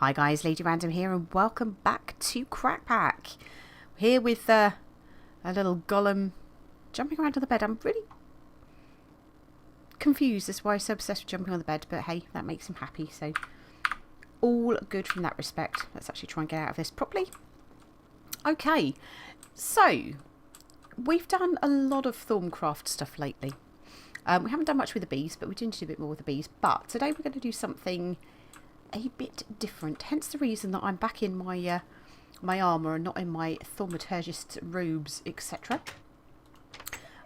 Hi guys, Lady Random here and welcome back to CrackPack. Here with a little golem jumping around on the bed. I'm really confused as to why he's so obsessed with jumping on the bed, but hey, that makes him happy, so all good from that respect. Let's actually try and get out of this properly. Okay, so we've done a lot of Thorncraft stuff lately. We haven't done much with the bees, but we do need to do a bit more with the bees. But today we're going to do something a bit different, hence the reason that I'm back in my my armour and not in my thaumaturgist robes, etc.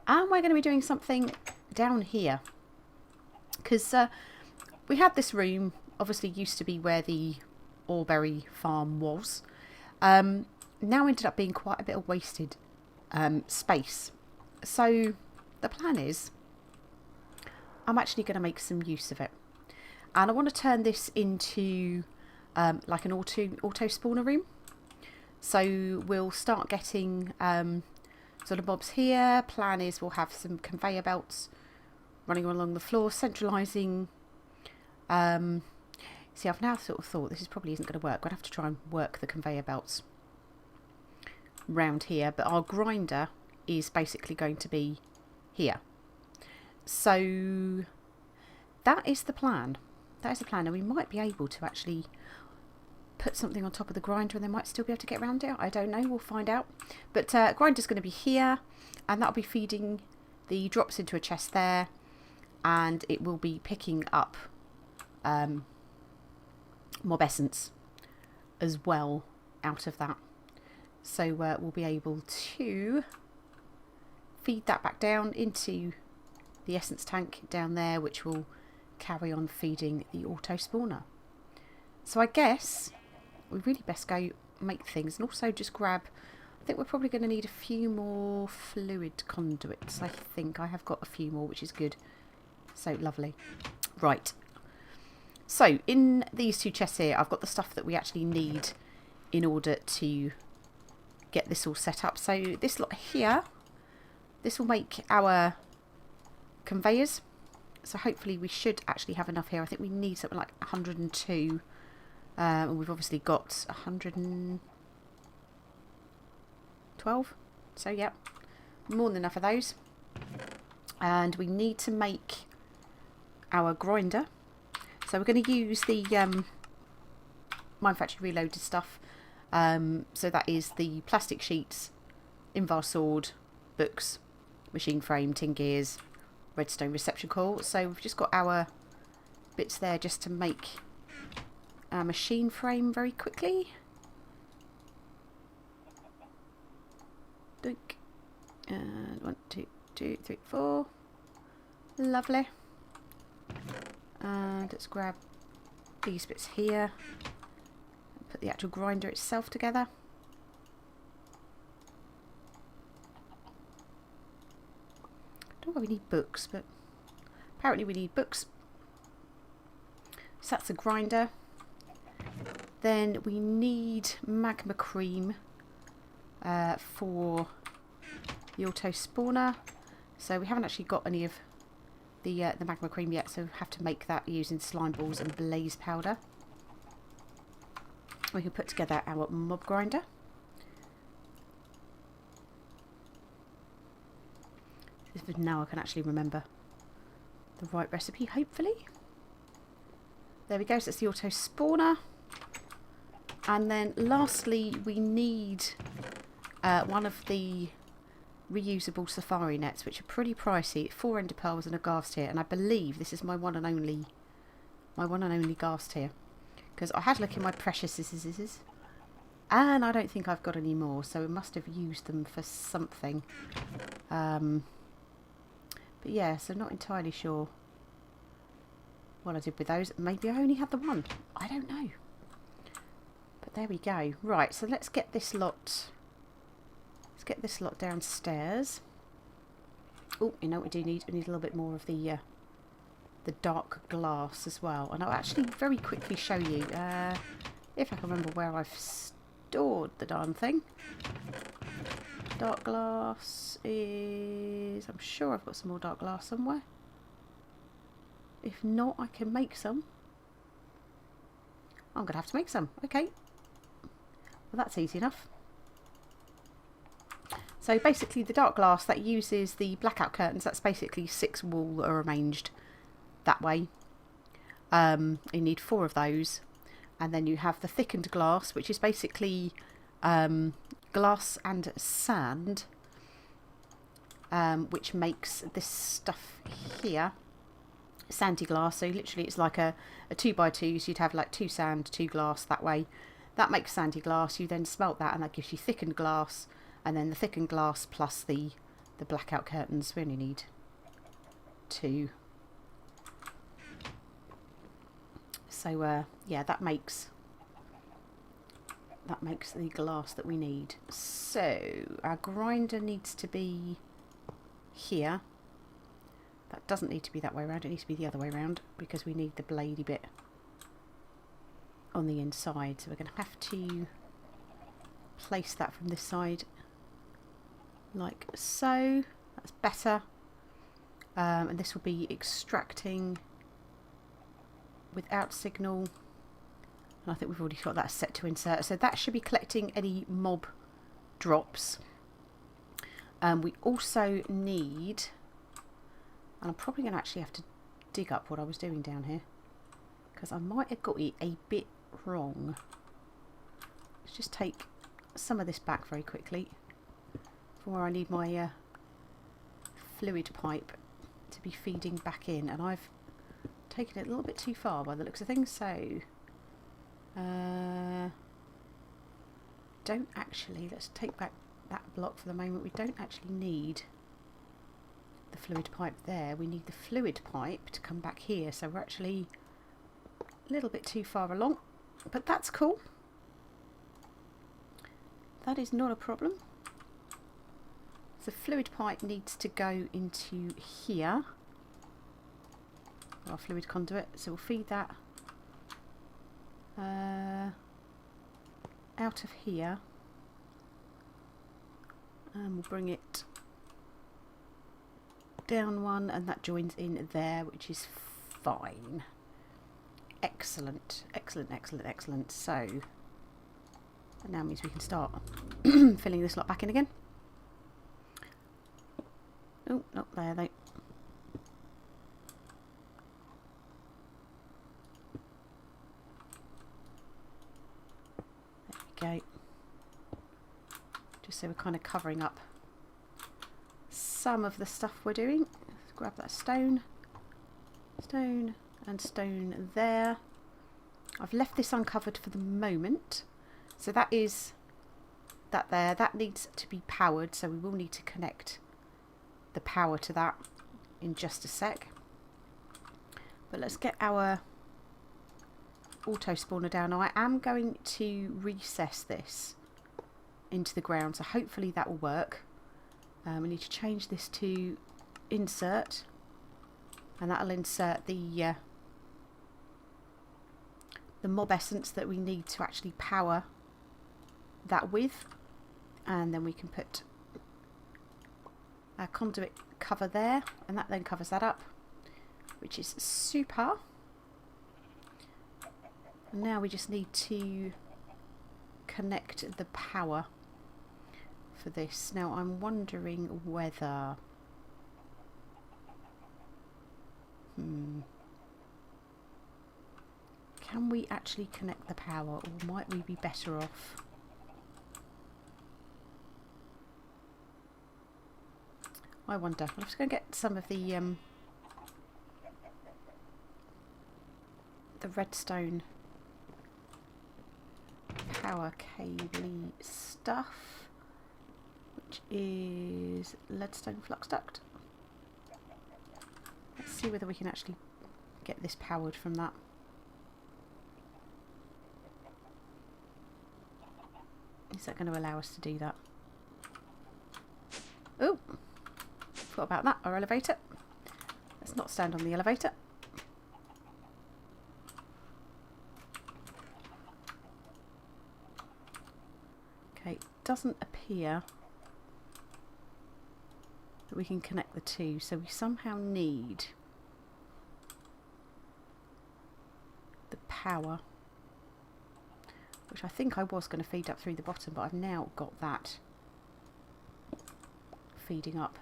And we're going to be doing something down here because we had this room, obviously used to be where the Alberry farm was, now ended up being quite a bit of wasted space. So the plan is I'm actually going to make some use of it. And I want to turn this into like an auto spawner room. So we'll start getting sort of mobs here. Plan is we'll have some conveyor belts running along the floor, centralising. See, I've now sort of thought this probably isn't going to work. I'd have to try and work the conveyor belts round here. But our grinder is basically going to be here. So that is the plan. That is the plan, and we might be able to actually put something on top of the grinder and they might still be able to get around it. I don't know, we'll find out. But grinder's going to be here, and that'll be feeding the drops into a chest there, and it will be picking up mob essence as well out of that. So we'll be able to feed that back down into the essence tank down there, which will carry on feeding the auto spawner. So I guess we really best go make things, and also just grab, I think we're probably going to need a few more fluid conduits. I think I have got a few more, which is good. So lovely. Right, so in these two chests here I've got the stuff that we actually need in order to get this all set up. So this lot here, this will make our conveyors. So hopefully we should actually have enough here. I think we need something like 102. And we've obviously got 112. So yeah, more than enough of those. And we need to make our grinder. So we're going to use the Mine Factory Reloaded stuff. So that is the plastic sheets, Invar sword, books, machine frame, tin gears, redstone reception coil. So we've just got our bits there just to make our machine frame very quickly. Dunk. And 1, 2, 2, 3, 4. Lovely. And let's grab these bits here and put the actual grinder itself together. I don't know why we need books, but apparently we need books. So that's a grinder. Then we need magma cream for the auto spawner. So we haven't actually got any of the magma cream yet, so we have to make that using slime balls and blaze powder. We can put together our mob grinder. Now I can actually remember the right recipe, hopefully. There we go, so that's the auto spawner. And then lastly we need one of the reusable safari nets, which are pretty pricey. 4 ender pearls and a ghast tear, and I believe this is my one and only ghast tear, because I had a look in my precious and I don't think I've got any more, so I must have used them for something. But yeah, so not entirely sure what I did with those. Maybe I only had the one. I don't know. But there we go. Right, so let's get this lot. Let's get this lot downstairs. Oh, you know what we do need? We need a little bit more of the dark glass as well. And I'll actually very quickly show you if I can remember where I've stored the darn thing. Dark glass is... I'm sure I've got some more dark glass somewhere. If not, I can make some. I'm going to have to make some. Okay. Well, that's easy enough. So basically the dark glass that uses the blackout curtains, that's basically 6 wool that are arranged that way. You need 4 of those. And then you have the thickened glass, which is basically glass and sand, which makes this stuff here sandy glass. So literally it's like a 2x2, so you'd have like 2 sand, 2 glass that way. That makes sandy glass. You then smelt that and that gives you thickened glass, and then the thickened glass plus the blackout curtains. We only need 2. So yeah, that makes the glass that we need. So our grinder needs to be here. That doesn't need to be that way around, it needs to be the other way around because we need the bladey bit on the inside. So we're going to have to place that from this side like so. That's better. And this will be extracting without signal. And I think we've already got that set to insert. So that should be collecting any mob drops. We also need, and I'm probably going to actually have to dig up what I was doing down here, because I might have got it a bit wrong. Let's just take some of this back very quickly for where I need my fluid pipe to be feeding back in, and I've taken it a little bit too far by the looks of things. So don't actually, let's take back that block for the moment. We don't actually need the fluid pipe there. We need the fluid pipe to come back here, so we're actually a little bit too far along, but that's cool. That is not a problem. The fluid pipe needs to go into here, our fluid conduit, so we'll feed that out of here, and we'll bring it down one, and that joins in there, which is fine. Excellent, excellent, excellent, excellent. So that now means we can start filling this lot back in again. Oh, not there though. There we go. Just so we're kind of covering up some of the stuff we're doing. Let's grab that stone, stone and stone there. I've left this uncovered for the moment. So that is that there. That needs to be powered, so we will need to connect the power to that in just a sec. But let's get our auto spawner down. Now I am going to recess this into the ground, so hopefully that will work. We need to change this to insert, and that'll insert the mob essence that we need to actually power that with, and then we can put our conduit cover there, and that then covers that up, which is super. And now we just need to connect the power for this. Now I'm wondering whether can we actually connect the power, or might we be better off I wonder. I'm just going to get some of the redstone power cable stuff, which is leadstone flux duct. Let's see whether we can actually get this powered from that. Is that going to allow us to do that? Oh, forgot about that. Our elevator. Let's not stand on the elevator. Okay, it doesn't appear that we can connect the two, so we somehow need the power which I think I was going to feed up through the bottom, but I've now got that feeding up.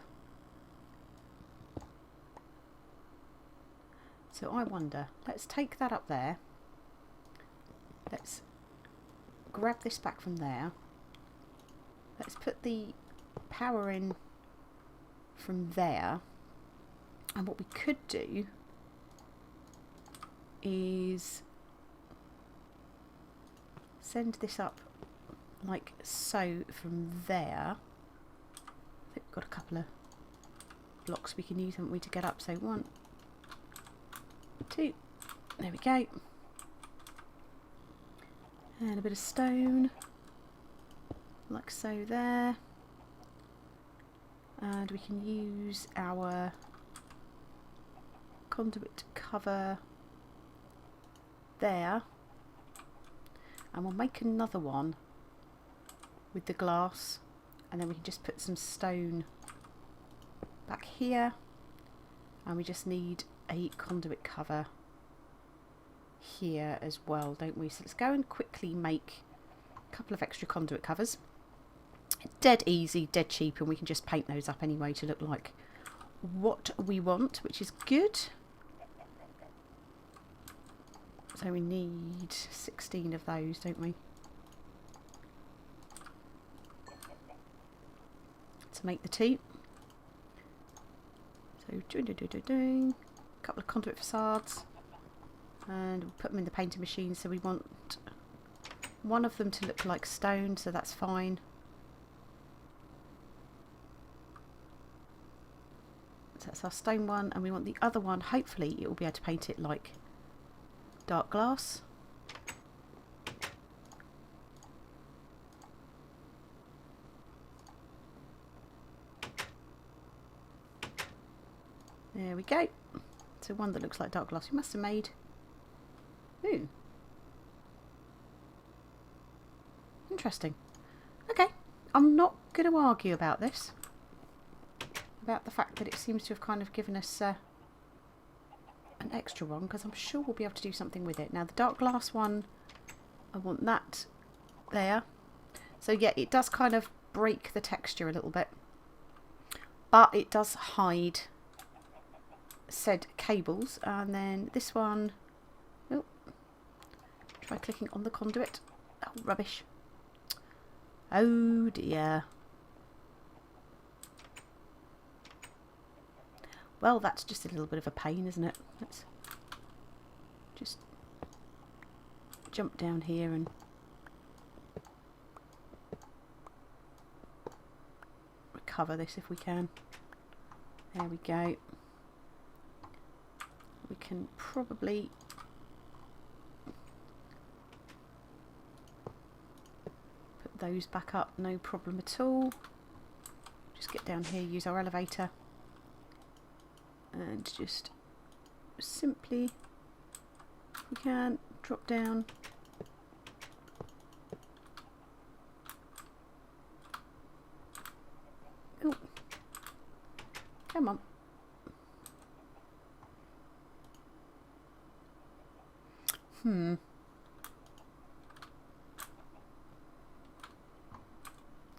So I wonder, let's take that up there. Let's grab this back from there. Let's put the power in from there. And what we could do is send this up like so from there. I think we've got a couple of blocks we can use, haven't we, to get up. So 1, 2, there we go. And a bit of stone, like so there. And we can use our conduit cover there. And we'll make another one with the glass. And then we can just put some stone back here. And we just need a conduit cover here as well, don't we? So let's go and quickly make a couple of extra conduit covers. Dead easy, dead cheap, and we can just paint those up anyway to look like what we want, which is good. So we need 16 of those, don't we, to make the two. So a couple of conduit facades, and we'll put them in the painting machine. So we want one of them to look like stone, so that's fine. So that's our stone one, and we want the other one, hopefully it will be able to paint it like dark glass. There we go. So one that looks like dark glass we must have made. Ooh. Interesting. Okay, I'm not going to argue about this. About the fact that it seems to have kind of given us an extra one, because I'm sure we'll be able to do something with it. Now the dark glass one, I want that there. So yeah, it does kind of break the texture a little bit, but it does hide said cables. And then this one, oh, try clicking on the conduit. Oh, rubbish. Oh dear. Well, that's just a little bit of a pain, isn't it? Let's just jump down here and recover this if we can. There we go. We can probably put those back up, no problem at all. Just get down here, use our elevator, and just simply, if we can, drop down. Oh, come on. I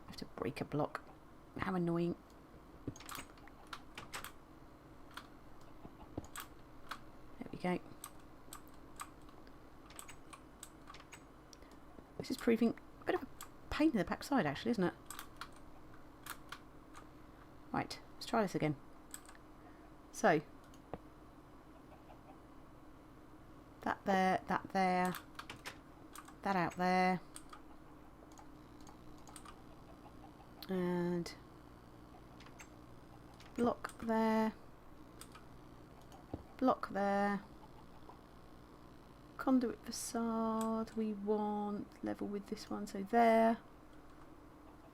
have to break a block. How annoying. There we go. This is proving a bit of a pain in the backside, actually, isn't it? Right, let's try this again. So, that there, that there, that out there, and block there, block there, conduit facade we want level with this one, so there.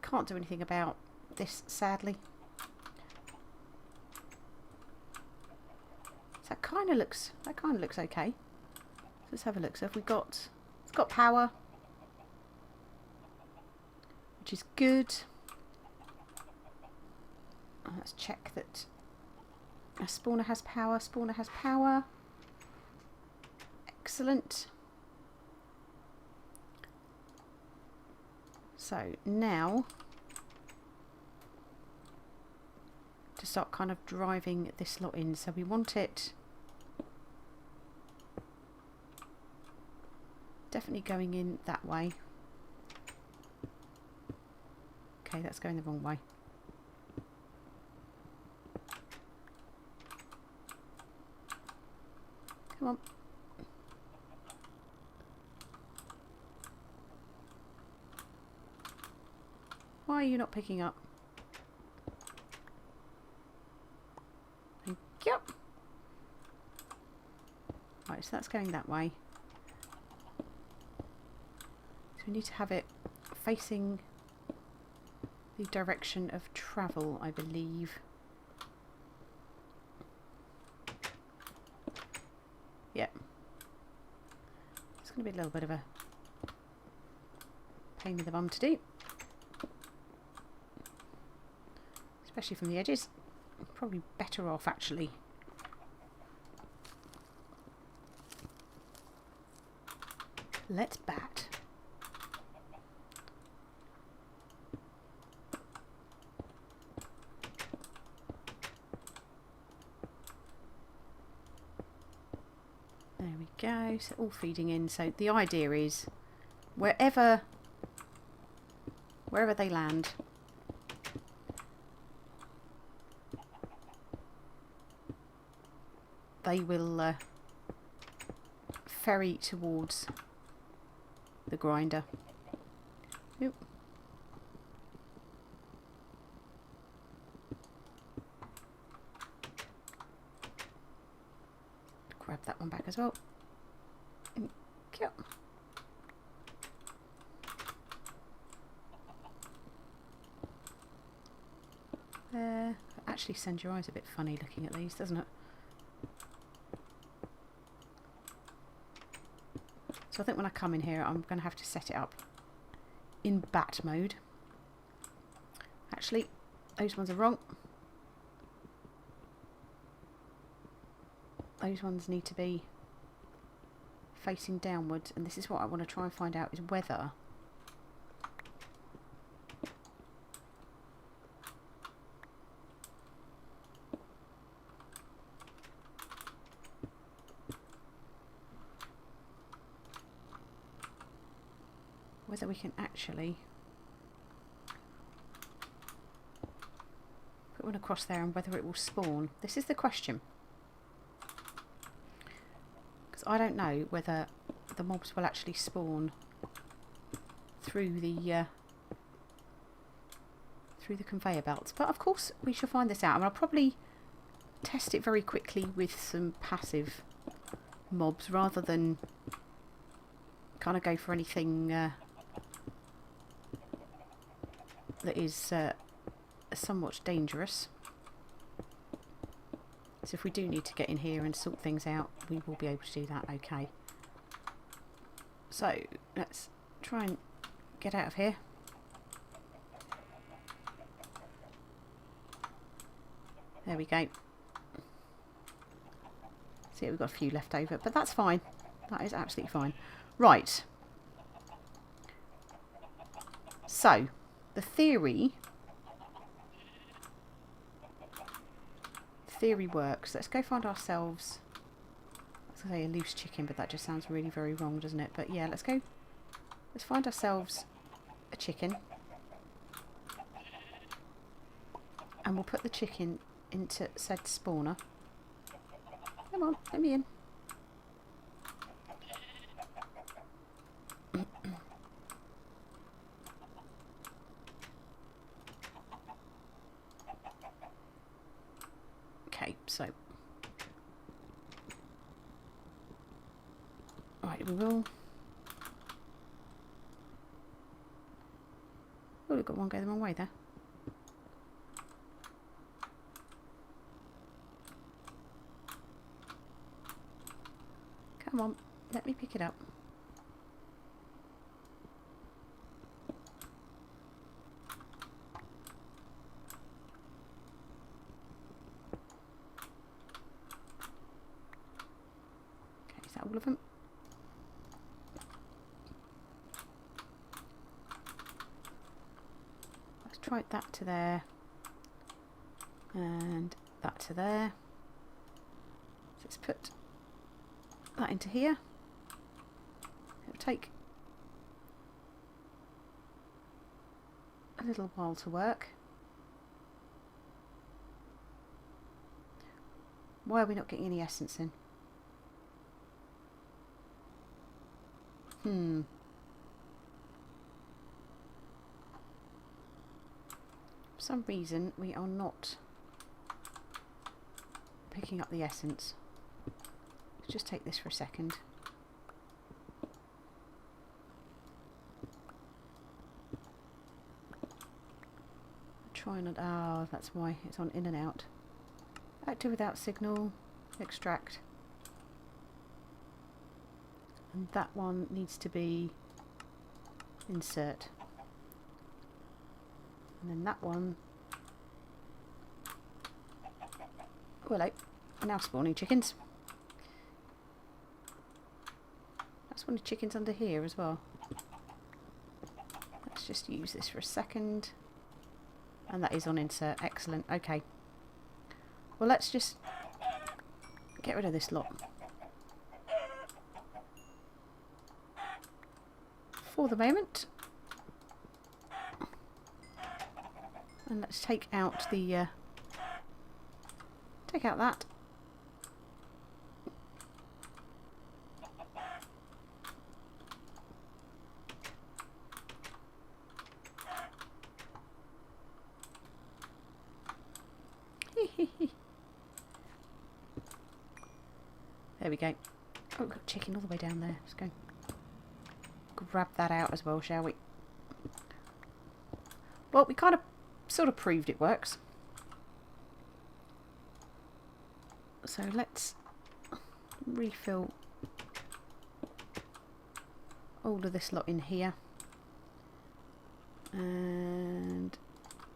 Can't do anything about this, sadly. So that kind of looks okay. Let's have a look. So if we got, it's got power, which is good. Let's check that our spawner has power. Spawner has power. Excellent. So now to start kind of driving this lot in. So we want it definitely going in that way. Okay, that's going the wrong way. Come on. Why are you not picking up? Thank you. Right, so that's going that way. So we need to have it facing the direction of travel, I believe. Yep. It's going to be a little bit of a pain in the bum to do. Especially from the edges. Probably better off actually. Let's bat. There we go. So all feeding in. So the idea is wherever they land, they will ferry towards the grinder. Oop. Grab that one back as well. Yep. Actually sends your eyes a bit funny looking at these, doesn't it? So I think when I come in here, I'm going to have to set it up in bat mode. Actually, those ones are wrong. Those ones need to be facing downwards, and this is what I want to try and find out, is whether we can actually put one across there and whether it will spawn. This is the question. Because I don't know whether the mobs will actually spawn through the conveyor belts. But of course we shall find this out. And I'll probably test it very quickly with some passive mobs rather than kind of go for anything that is somewhat dangerous. So if we do need to get in here and sort things out, we will be able to do that. Okay. So let's try and get out of here. There we go. See, we've got a few left over, but that's fine. That is absolutely fine. Right. So the theory works. Let's go find ourselves, let's say a loose chicken, but that just sounds really very wrong, doesn't it? But yeah, let's find ourselves a chicken, and we'll put the chicken into said spawner. Come on, let me in. Okay, so right, we will. Oh, we've got one go the wrong way there. Come on, let me pick it up. Okay, is that all of them? try that to there. And that to there. So let's put that into here. It'll take a little while to work. Why are we not getting any essence in? For some reason we are not picking up the essence. Let's just take this for a second. Try and, oh, that's why it's on in and out. Active without signal, extract. And that one needs to be insert. And then that one. Oh, hello. We're now spawning chickens. That's one of the chickens under here as well. Let's just use this for a second. And that is on insert. Excellent. Okay. Well, let's just get rid of this lot. For the moment. And let's take out the take out that. There we go. Oh, we've got chicken all the way down there. Let's go grab that out as well, shall we? Well, we kind of sort of proved it works. So let's refill all of this lot in here. And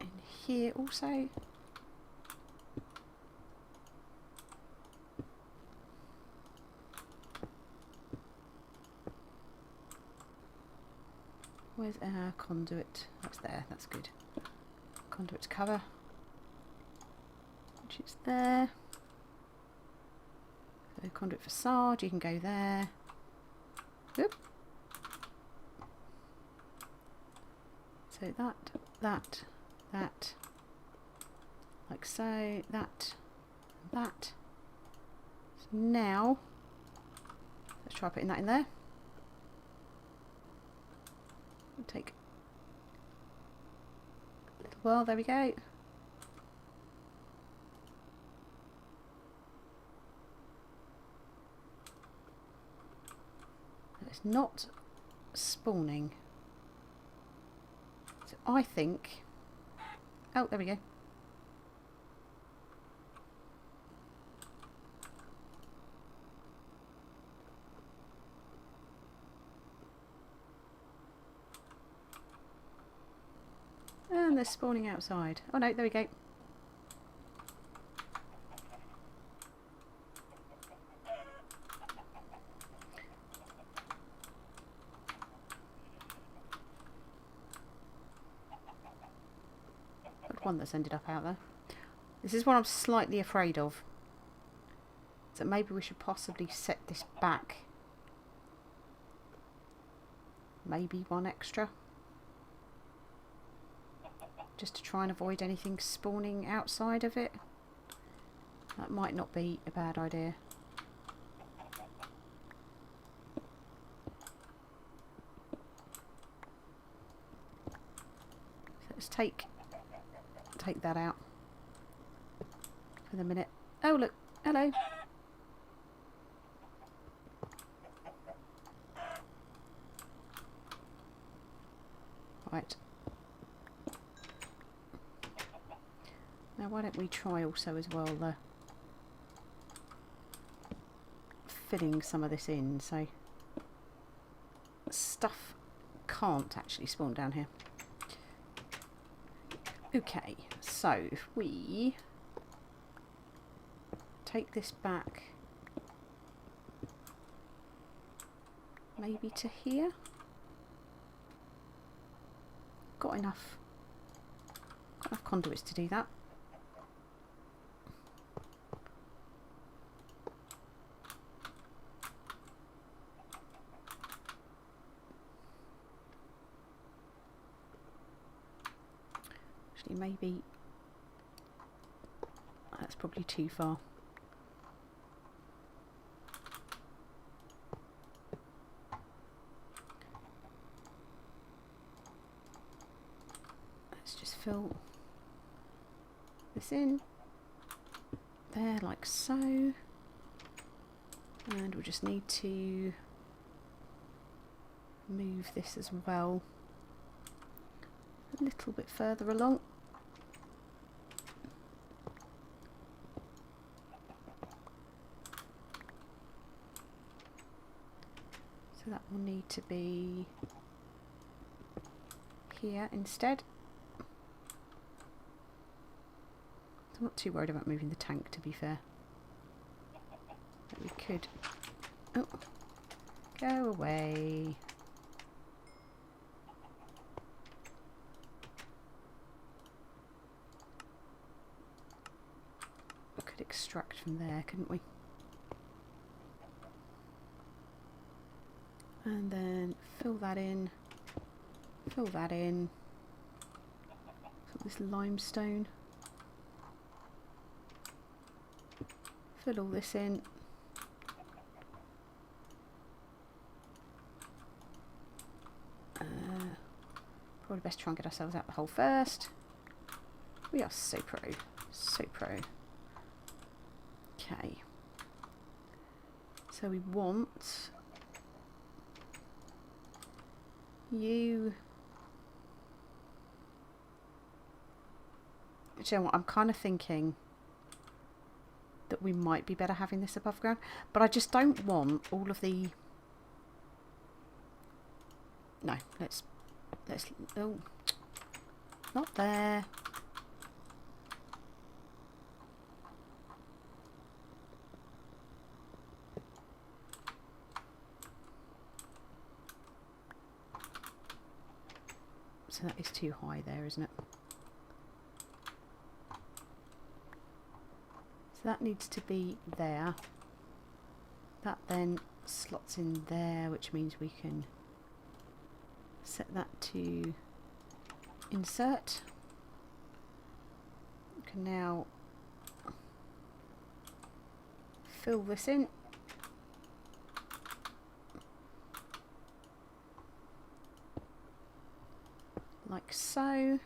in here also. Where's our conduit? That's there, that's good. Conduit to cover, which is there. So conduit facade, you can go there. Oop. So that, like so, that. So now, let's try putting that in there. Take a little while, there we go. It's not spawning. So I think, oh, there we go. And they're spawning outside. Oh no, there we go. Got one that's ended up out there. This is what I'm slightly afraid of. So maybe we should possibly set this back. Maybe one extra. Just to try and avoid anything spawning outside of it. That might not be a bad idea. So let's take that out for the minute. Oh look, hello. Right. Now why don't we try also as well the filling some of this in, so stuff can't actually spawn down here. Okay, so if we take this back maybe to here, got enough Don't have conduits to do that. Actually, maybe that's probably too far. Let's just fill this in there like so, and we'll just need to move this as well a little bit further along. So that will need to be here instead. I'm not too worried about moving the tank, to be fair. But we could... Oh, go away. We could extract from there, couldn't we? And then fill that in. Fill that in. Fill this limestone. Fill all this in. Probably best try and get ourselves out the hole first. We are so pro. So pro. Okay. So we want you... Do you know what? I'm kind of thinking that we might be better having this above ground, but I just don't want all of the... No, let's oh, not there. So that is too high there, isn't it? So that needs to be there. That then slots in there, which means we can set that to insert. We can now fill this in. Like so.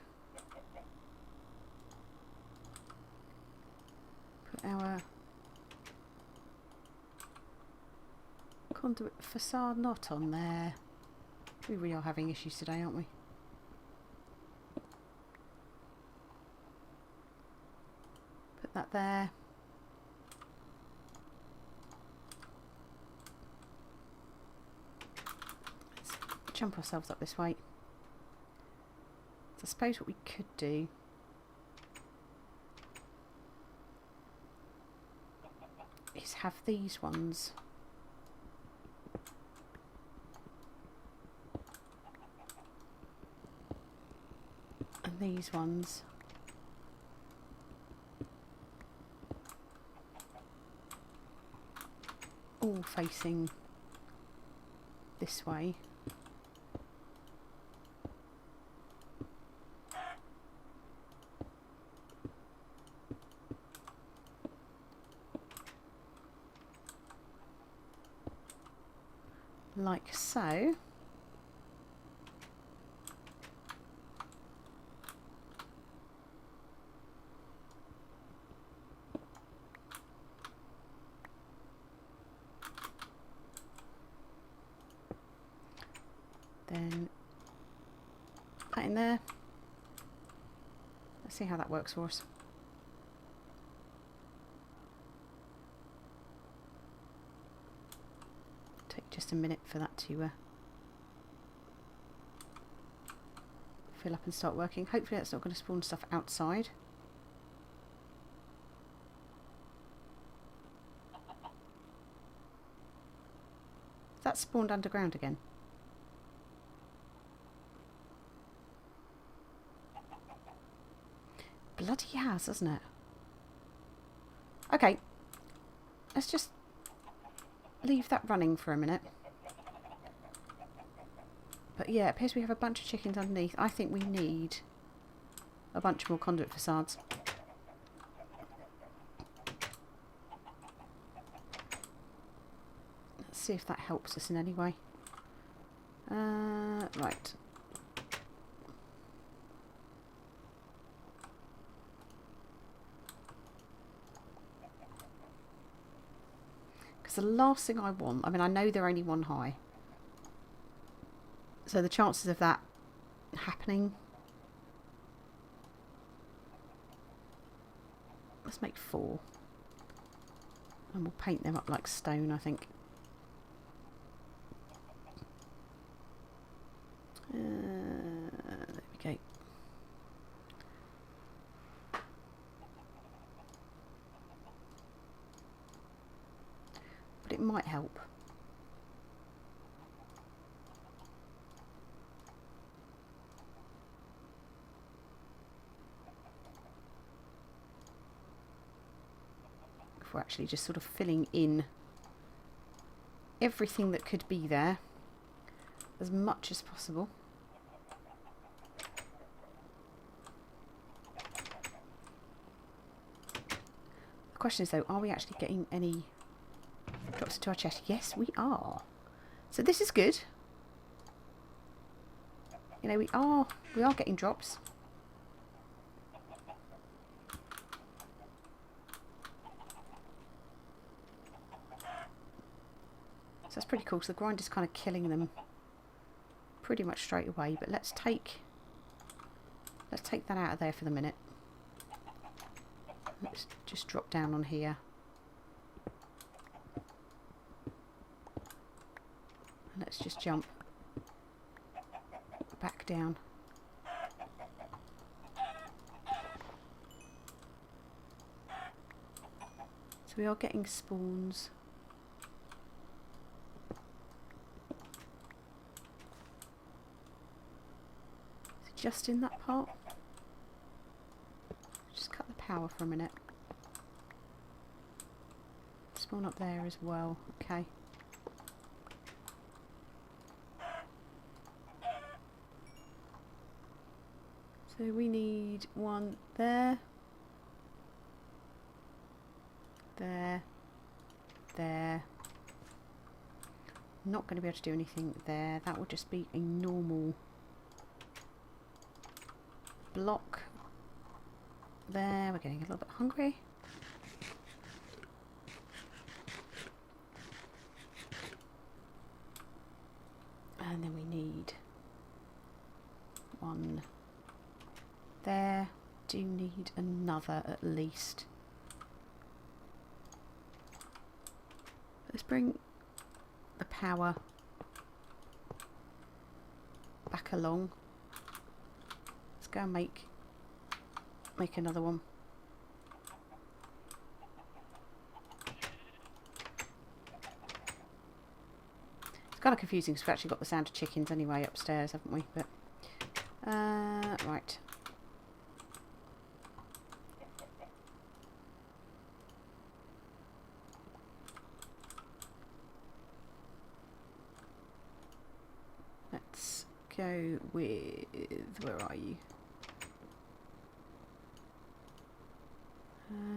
Put our conduit facade knot on there. We really are having issues today, aren't we? Put that there. Let's jump ourselves up this way. So I suppose what we could do is have these ones and these ones all facing this way. Like so. Then that in there. Let's see how that works for us. Take just a minute for that to fill up and start working. Hopefully that's not going to spawn stuff outside. That spawned underground again. bloody has, hasn't it? Okay. Let's just leave that running for a minute. But yeah, it appears we have a bunch of chickens underneath. I think we need a bunch more conduit facades. Let's see if that helps us in any way. Right. Because the last thing I want, I mean, I know they're only one high. So the chances of that happening, let's make 4. And we'll paint them up like stone, I think. There we go. But it might help. If we're actually just sort of filling in everything that could be there as much as possible. The question is though, are we actually getting any drops into our chest? Yes, we are. So this is good. You know, we are getting drops. So that's pretty cool. So the grind is kind of killing them pretty much straight away. But let's take that out of there for the minute. Let's just drop down on here. And let's just jump back down. So we are getting spawns. Is it just in that part? Just cut the power for a minute. Spawn up there as well. Okay. So we need one there. There. There. Not going to be able to do anything there. That will just be a normal block. There, we're getting a little bit hungry. And then we need one there. Do need another at least. Let's bring the power back along. Let's go and make another one. It's kind of confusing because we've actually got the sound of chickens anyway upstairs, haven't we? But right. Let's go with, where are you?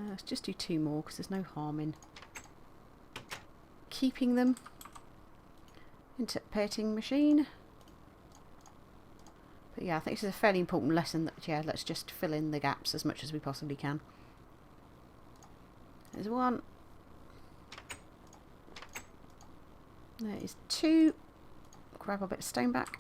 Let's just do 2 more because there's no harm in keeping them. Interpreting machine. But yeah, I think this is a fairly important lesson that, yeah, let's just fill in the gaps as much as we possibly can. There's 1. There is 2. Grab a bit of stone back.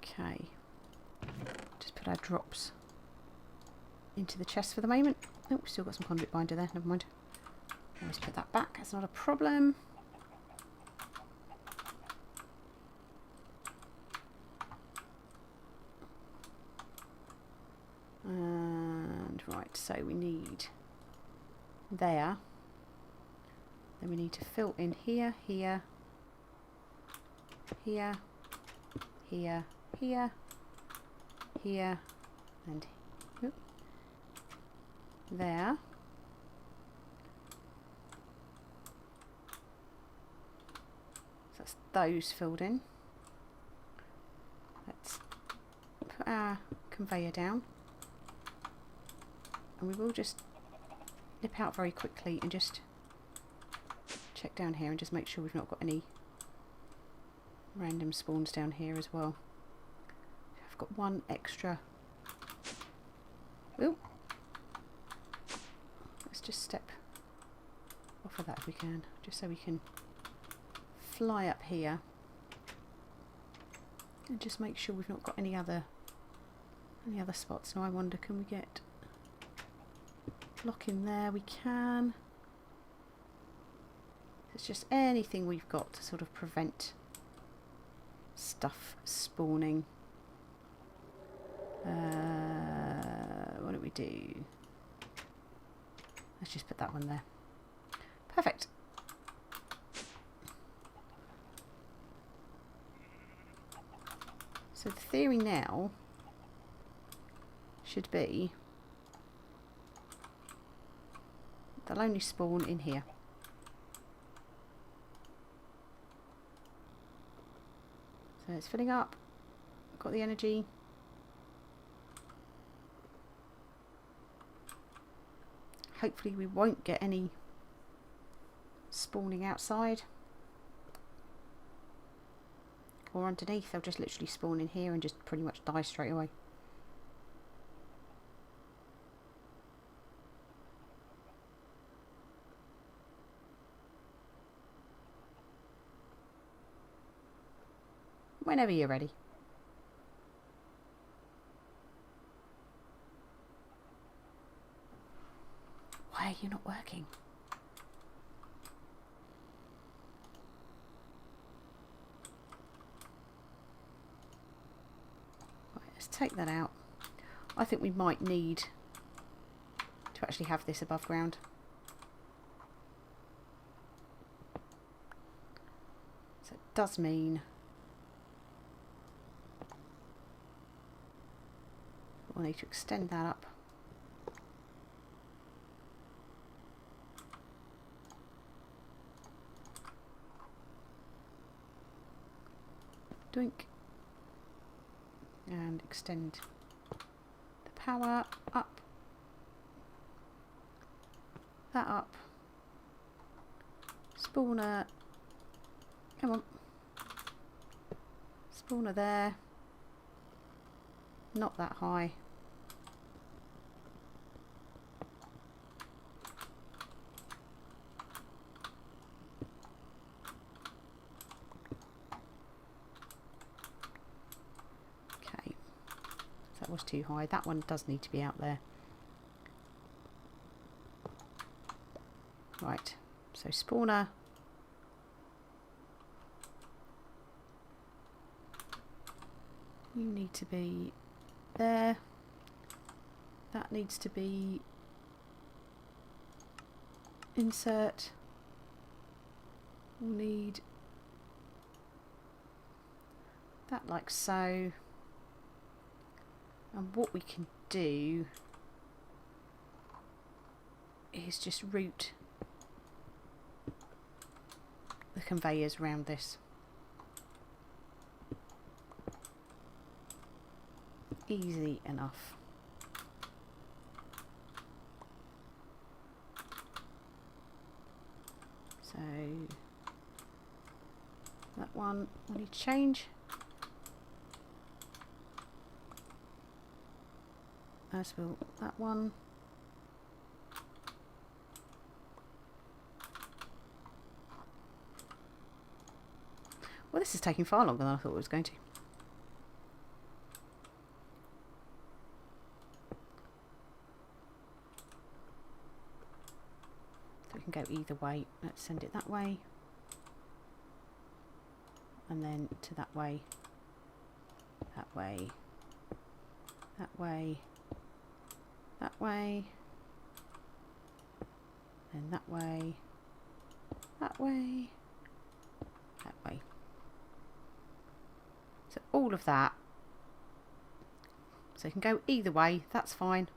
Okay. Just put our drops into the chest for the moment. Oh, we've still got some conduit binder there, never mind. Always put that back, that's not a problem. And right, so we need there. Then we need to fill in here, here, here, here, here, here, and there. So that's those filled in. Let's put our conveyor down, and we will just nip out very quickly and just check down here and just make sure we've not got any random spawns down here as well. I've got one extra. Ooh. Let's just step off of that if we can, just so we can fly up here and just make sure we've not got any other spots. Now I wonder, can we get lock in there? We can. It's just anything we've got to sort of prevent stuff spawning. What do we do? Let's just put that one there. Perfect. So the theory now should be they'll only spawn in here. So it's filling up. Got the energy. Hopefully we won't get any spawning outside or underneath. They'll just literally spawn in here and just pretty much die straight away. Whenever you're ready. Why are you not working? Right, let's take that out. I think we might need to actually have this above ground. So it does mean we'll need to extend that up. Doink. And extend the power up. That up. Spawner. Come on. Spawner there. Not that high. That was too high. That one does need to be out there. Right, so spawner. You need to be there. That needs to be insert. We'll need that like so. And what we can do is just route the conveyors around this. Easy enough. So that one I need to change. As will that one. Well, this is taking far longer than I thought it was going to. So we can go either way. Let's send it that way. And then to that way. That way. That way. That way, then that way, That way. That way. So all of that. So it can go either way, that's fine.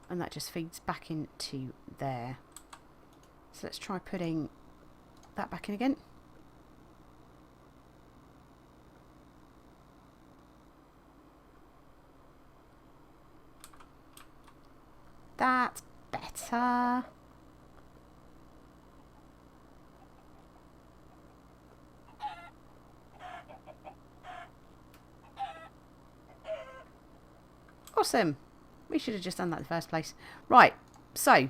And that just feeds back into there. So let's try putting that back in again. That's better. Awesome. We should have just done that in the first place. Right, so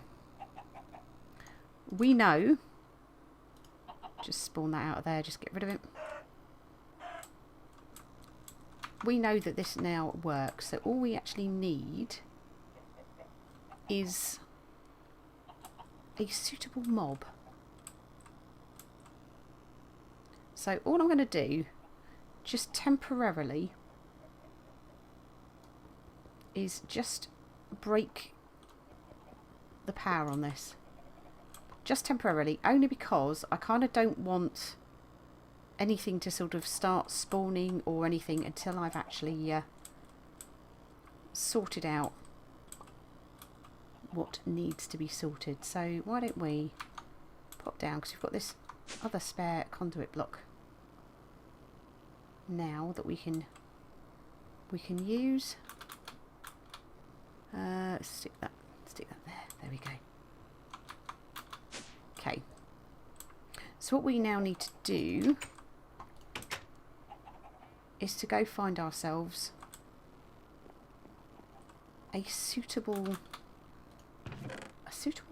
we know, just spawn that out of there, just get rid of it. We know that this now works, so all we actually need is a suitable mob. So all I'm going to do, just temporarily, is just break the power on this. Just temporarily, only because I kind of don't want anything to sort of start spawning or anything until I've actually sorted out what needs to be sorted. So why don't we pop down, because we've got this other spare conduit block now that we can use. Stick that there. There we go. Okay. So what we now need to do is to go find ourselves a suitable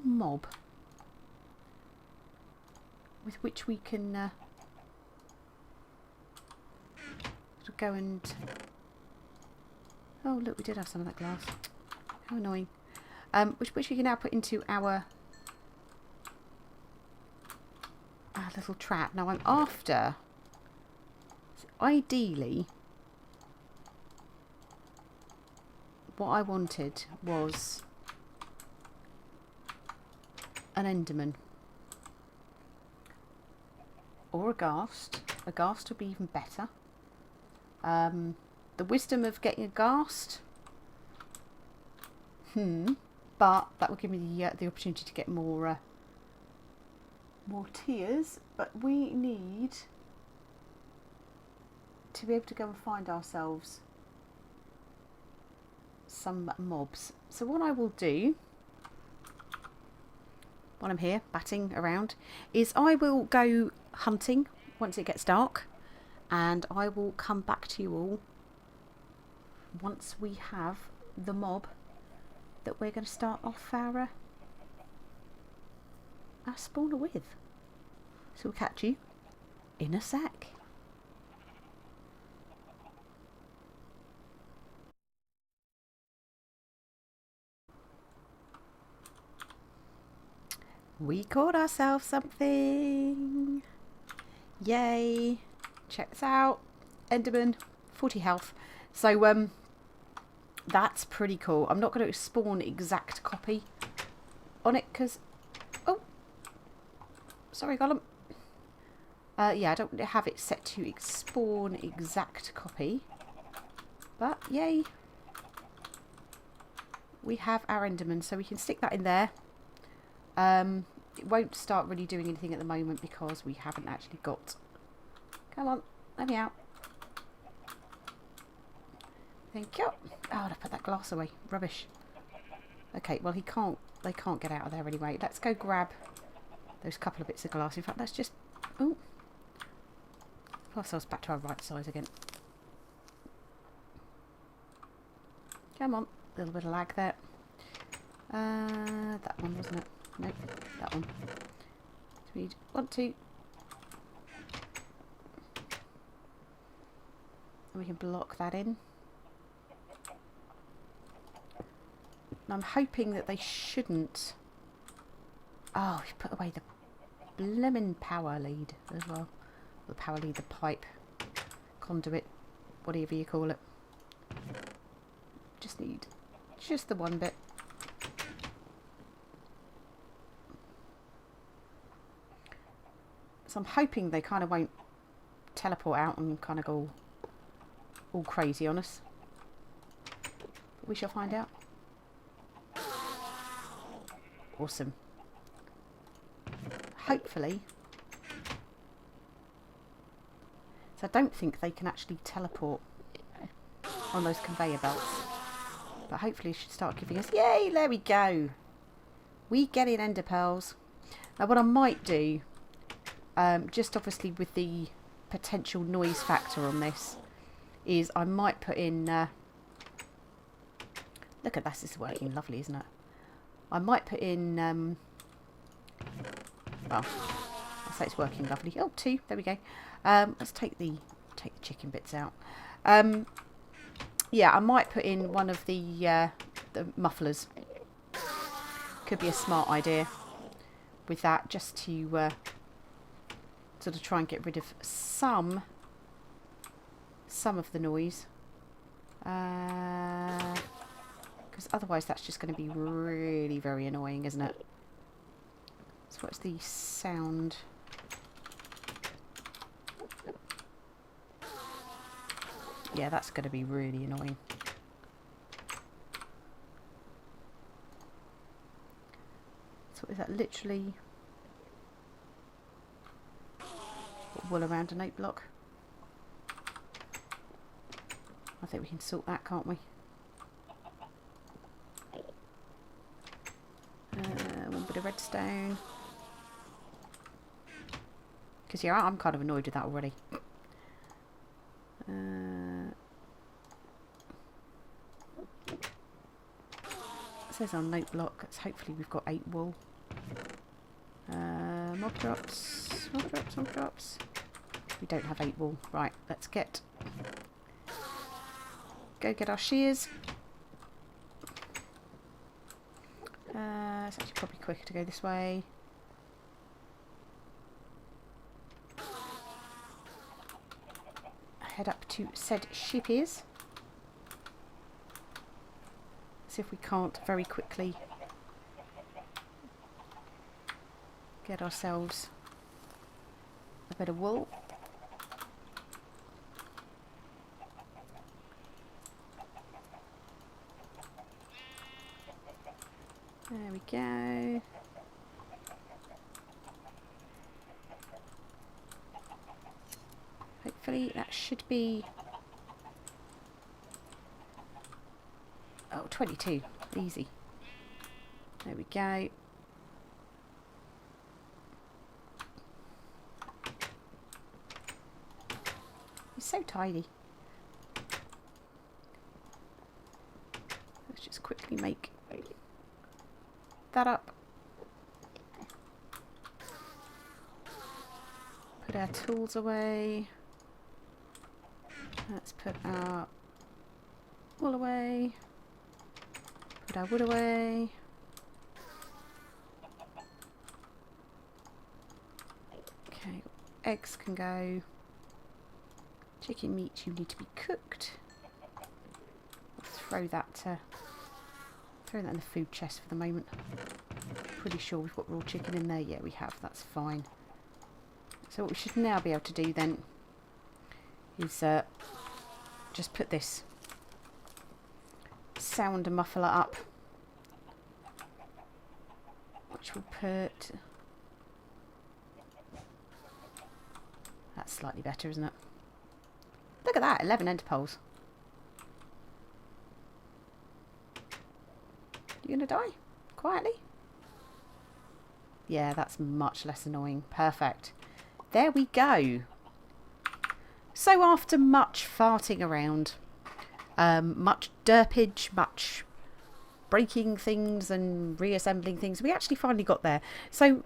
mob with which we can go and... Oh look, we did have some of that glass. How annoying. Which we can now put into our little trap. Now I'm after, ideally, what I wanted was an Enderman. Or a Ghast. A Ghast would be even better. The wisdom of getting a Ghast, but that would give me the opportunity to get more tears. But we need to be able to go and find ourselves some mobs. So what I will do while I'm here batting around is I will go hunting once it gets dark, and I will come back to you all once we have the mob that we're going to start off our spawner with. So we'll catch you in a sec. We caught ourselves something. Yay. Check this out. Enderman, 40 health. So that's pretty cool. I'm not going to spawn exact copy on it because... Oh! Sorry, Gollum. Yeah, I don't have it set to spawn exact copy. But, yay. We have our Enderman, so we can stick that in there. It won't start really doing anything at the moment because we haven't actually got... Come on, let me out. Thank you. Oh, I put that glass away. Rubbish. Okay, well they can't get out of there anyway. Let's go grab those couple of bits of glass. In fact, let's just... Oh. Put ourselves back to our right size again. Come on. A little bit of lag there. That one, wasn't it? Nope, that one. Speed 1, 2. And we can block that in. And I'm hoping that they shouldn't... Oh, we've put away the blimmin' power lead as well. The power lead, the pipe, conduit, whatever you call it. Just need just the one bit. So I'm hoping they kind of won't teleport out and kind of go all crazy on us. But we shall find out. Awesome. Hopefully. So I don't think they can actually teleport on those conveyor belts. But hopefully it should start giving us... Yay! There we go! We get in ender pearls. Now what I might do, just obviously with the potential noise factor on this, is I might put in... look at this is working lovely, isn't it? I might put in... well, I'll say it's working lovely. Oh, 2. There we go. Let's take the chicken bits out. Yeah, I might put in one of the mufflers. Could be a smart idea with that, just to sort of try and get rid of some of the noise. Because otherwise that's just going to be really very annoying, isn't it? So what's the sound? Yeah, that's going to be really annoying. So is that literally wool around an 8 block? I think we can sort that, can't we? One bit of redstone. Because yeah, I'm kind of annoyed with that already. It says on note block. Hopefully we've got 8 wool. Mob drops, mob drops, mob drops. We don't have 8 wool. Right, let's go get our shears. It's actually probably quicker to go this way. Head up to said shippies. See if we can't very quickly get ourselves a bit of wool. There we go. Hopefully that should be... oh, 22. Easy. There we go. You're so tidy. Let's just quickly make that up. Put our tools away. Let's put our wool away. Put our wood away. Okay, eggs can go. Chicken meat, you need to be cooked. We'll throw that in the food chest for the moment. Pretty sure we've got raw chicken in there. Yeah, we have. That's fine. So what we should now be able to do then is just put this sound muffler up, which we'll put... that's slightly better, isn't it? Look at that, 11 ender pearls. You gonna die? Quietly? Yeah, that's much less annoying. Perfect. There we go. So after much farting around, much derpage, much breaking things and reassembling things, we actually finally got there. So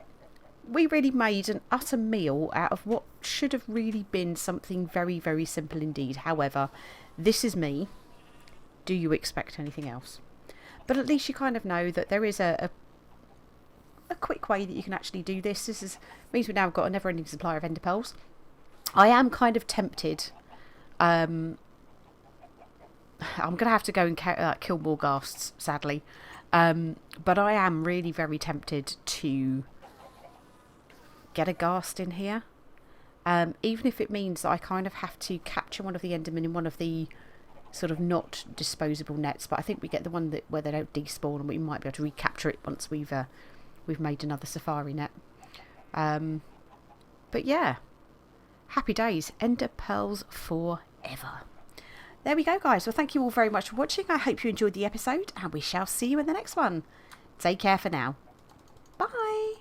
we really made an utter meal out of what should have really been something very, very simple indeed. However, this is me. Do you expect anything else? But at least you kind of know that there is a quick way that you can actually do this. This means we've now got a never-ending supply of ender pearls. I am kind of tempted. I'm going to have to go and kill more ghasts, sadly. But I am really very tempted to get a ghast in here. even if it means that I kind of have to capture one of the Endermen in one of the sort of not disposable nets, but I think we get the one that where they don't despawn, and we might be able to recapture it once we've made another safari net. But yeah, happy days. Ender pearls forever. There we go, guys. Well, thank you all very much for watching. I hope you enjoyed the episode, and we shall see you in the next one. Take care for now. Bye.